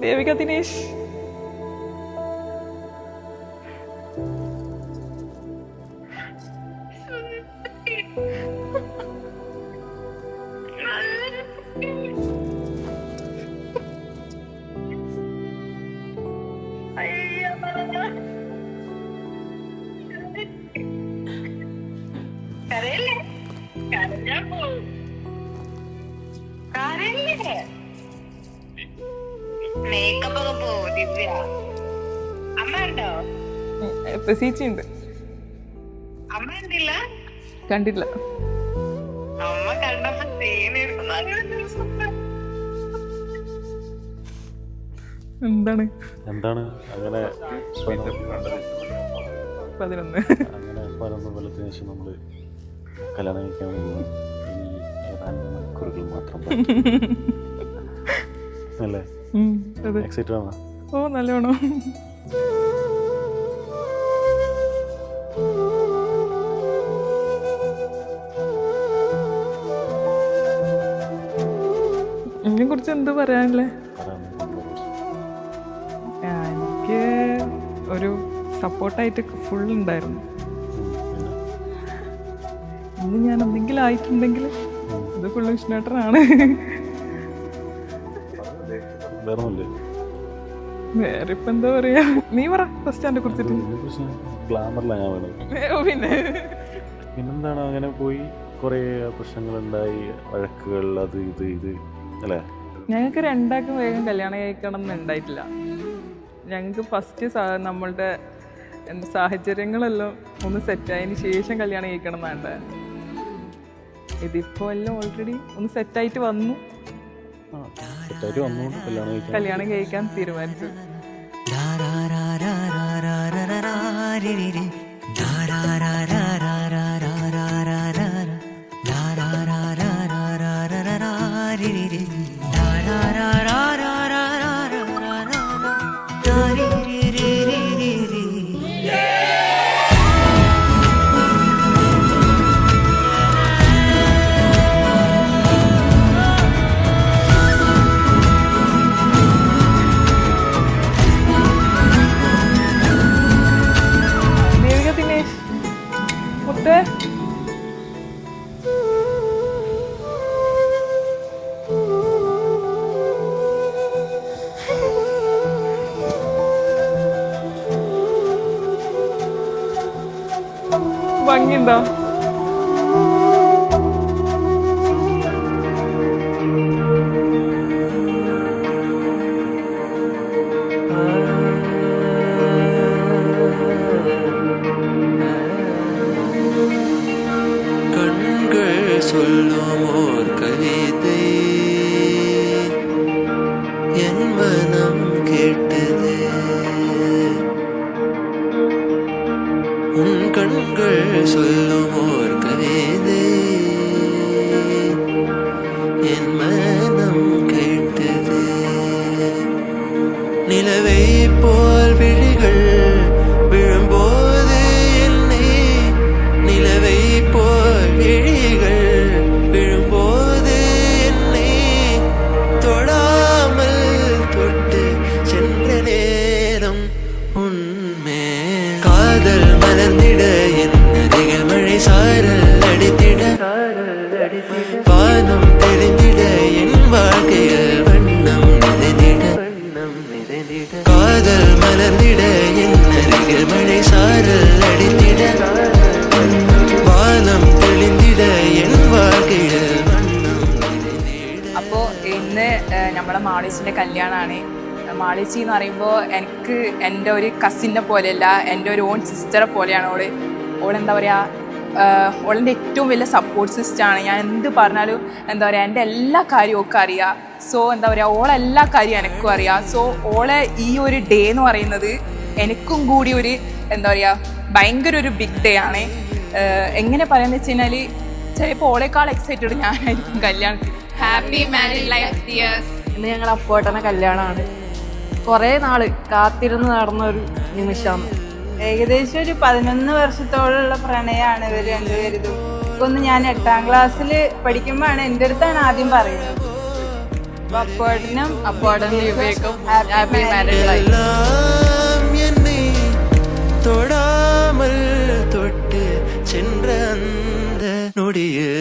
Devika Dinesh, makeup ഒക്കെ പോവോ ദിവ്യ? അമ്മ ഉണ്ടോ? ചേച്ചിയുണ്ട്. അമ്മ എന്തില്ല? കണ്ടില്ല. അമ്മ കണ്ടപ്പോ എന്താണ് എന്താണ് അങ്ങനെ 11 അങ്ങനെ 11 കൊല്ലത്തിന് ശേഷം നമ്മള് കല്യാണം കഴിക്കാൻ പോകുന്നു. ഇനി ഏതാനും മണിക്കൂറുകൾ മാത്രം അല്ലേ? എക്സൈറ്റഡ് ആണോ? ഓ, നല്ലോണം. ഇതിനെ കുറിച്ച് എന്ത് പറയാനല്ലേ? എനിക്ക് ഒരു സപ്പോർട്ടായിട്ട് ഫുൾ ഉണ്ടായിരുന്നു. ഇന്ന് ഞാൻ എന്തെങ്കിലും ആയിട്ടുണ്ടെങ്കിൽ ഇത് ഫുള്ള് വിഷ്ണുവേട്ടനാണ്. വേറെ ഇപ്പൊ എന്താ പറയാ, നീ പറ ബസ് സ്റ്റാൻഡിനെ കുറിച്ചിട്ട്. പിന്നെ പിന്നെന്താണ്, അങ്ങനെ പോയി കുറേ പ്രശ്നങ്ങളുണ്ടായി, വഴക്കുകൾ, അത് ഇത് അല്ലേ? ഞങ്ങൾക്ക് രണ്ടാക്കും വേഗം കല്യാണം കഴിക്കണം എന്ന് ഉണ്ടായിട്ടില്ല. ഞങ്ങൾക്ക് ഫസ്റ്റ് നമ്മളുടെ സാഹചര്യങ്ങളെല്ലാം ഒന്ന് സെറ്റായതിന് ശേഷം കല്യാണം കഴിക്കണം എന്നാണ്ട്. ഇതിപ്പോൾ എല്ലാം ഓൾറെഡി ഒന്ന് സെറ്റായിട്ട് വന്നു, കല്യാണം കഴിക്കാൻ തീരുമാനിച്ചു. ഭംഗിയുണ്ടോ? கண்கள் சொல்லும் ஓர் கவிதை என் மனம் கேட்டது. உன் கண்கள் சொல்லும் ஓர் கவிதை என் மனம் கேட்டது. நிலவை போல் விழிகள் விழும்போது என்னை, நிலவை போல் விழிகள் விழும்போது என்னை தொடாமல் தொட்டு சென்ற நேரம் உண்மை. காதல் மலர்ந்திட என் அருகில் மழை சாரல் அடித்திட, பாதம் தெளிந்திட என் வாழ்க்கையில் வண்ணம் நிறைந்திட. காதல் மலர்ந்திட என் அருகில் மழை சாரல் அடித்திட, பாதம் தெளிந்திட എൻ வாழ்க்கையில் വണ്ണം நிறைந்திட. അപ്പോൾ ഇന്ന് നമ്മളെ മാളേച്ചിൻ്റെ കല്യാണമാണ്. മാളേച്ചി എന്ന് പറയുമ്പോൾ എനിക്ക് എൻ്റെ ഒരു കസിനെ പോലെയല്ല, എൻ്റെ ഒരു ഓൺ സിസ്റ്ററെ പോലെയാണ് ഓള്. ഓളെന്താ പറയുക, ഓളിൻ്റെ ഏറ്റവും വലിയ സപ്പോർട്ട് സിസ്റ്റമാണ്. ഞാൻ എന്ത് പറഞ്ഞാലും എന്താ പറയുക, എൻ്റെ എല്ലാ കാര്യവും ഒക്കെ അറിയാം. സോ എന്താ പറയുക, ഓളെല്ലാ കാര്യവും എനിക്കും അറിയാം. സോ ഓളെ ഈ ഒരു ഡേ എന്ന് പറയുന്നത് എനിക്കും കൂടി ഒരു എന്താ പറയുക ഭയങ്കര ഒരു ബിഗ് ഡേ ആണ്. എങ്ങനെ പറയാന്ന് വെച്ച് കഴിഞ്ഞാൽ ചിലപ്പോൾ ഓളേക്കാൾ എക്സൈറ്റഡ് ഞാനായിരിക്കും കല്യാണത്തിന്. Happy married life dears. ഇന്ന് ഞങ്ങൾ അപ്പോട്ടനെ കല്യാണമാണ്. കുറേ നാള് കാത്തിരുന്ന് നടന്ന ഒരു നിമിഷമാണ്. ഏകദേശം ഒരു 11 വർഷത്തോളമുള്ള പ്രണയമാണ് ഇവർ രണ്ടുപേരും. ഇപ്പൊന്ന് ഞാൻ 8ാം ക്ലാസ്സിൽ പഠിക്കുമ്പോഴാണ് എൻ്റെ അടുത്താണ് ആദ്യം പറയുന്നത്. അപ്പോടനും യുവേക്കും ഹാപ്പി മാരീഡ് ലൈഫ്. எல்லாம் என்னை தொடாமல் தொட்டு சென்ற அந்த நொடியில்